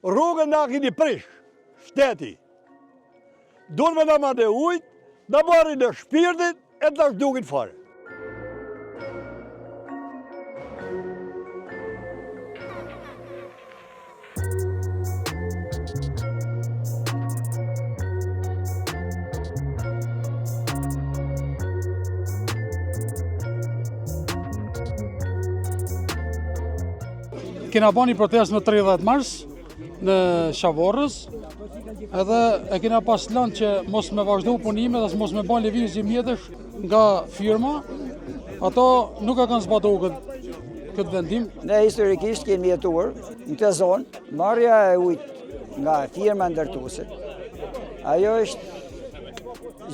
rrugën na kini prish, shteti. Dunë me na mande ujt, na marrin në shpirtin e të na shdukin fare. Kena ba një protest në 30 mars në Shavorrës, edhe e kena pas lënë që mos me vazhdu punime dhe mos me ban lëvizje mjetësh nga firma, ato nuk e kanë zbatu këtë vendim. Ne historikisht kemi jetuar në këtë zonë, marrja e ujit nga firma ndërtuese. Ajo është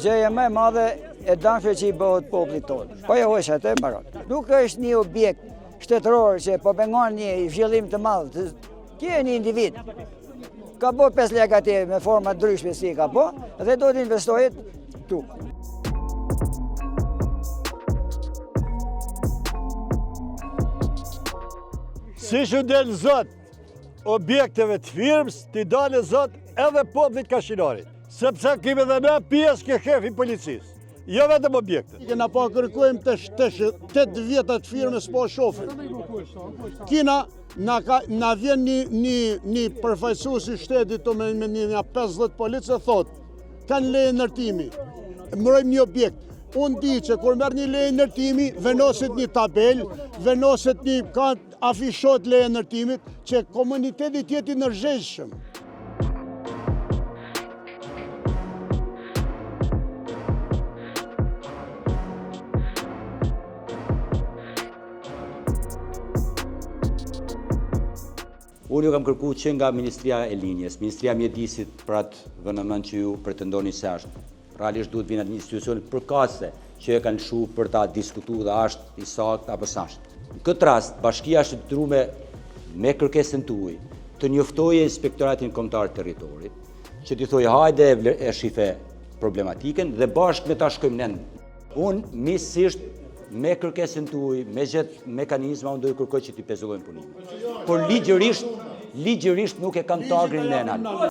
gjëja më e madhe e dëmshme që i bëhet popullit tonë. Po e hoq atë mbaron. Nuk është një objekt shtetëror që po pengon një zhvillim të madh. Ky është një individ. Ka bo 5 lekë atje me forma ndryshme si ka bo, dhe do të investohet tu. Si që del zot objekteve të firmës, t'i dalë zot edhe popullit kashinarit. Sepse kemi dhe ne pjesë ke shefi policisë. Jo vetëm objekte. Kena pa kërkojmë të 8 vjetat firmës po shofim. Kina na vjen një përfaqësues i shtetit me një 50 policë thot, kanë leje ndërtimi. Mërojmë një objekt. Unë di që kur merr një leje ndërtimi, venoset një tabel, venoset ka afishot leje ndërtimit që komuniteti të jetë i ndërgjegjshëm. Unë ju kam kërku që nga Ministria e Linjes, Ministria Mjedisit, për atë vënëmën që ju pretendoni se është. Realisht duhet vinë atë një institucion përkatëse që e kanë shu për ta diskutu dhe është i sakt apo s'është. Në këtë rast, bashkia është detyruar me kërkesën tuaj të njoftojë Inspektoratin Kombëtar të Territorit, që t'i thojë hajde e shife problematikën dhe bashkë me ta shkojmë ne. Unë misisht me kërkesën tuaj, me gjithë mekanizma, unë do i kërkoj që t'i pezullojmë punimin. Por ligjërisht nuk e kam tagrin nëna.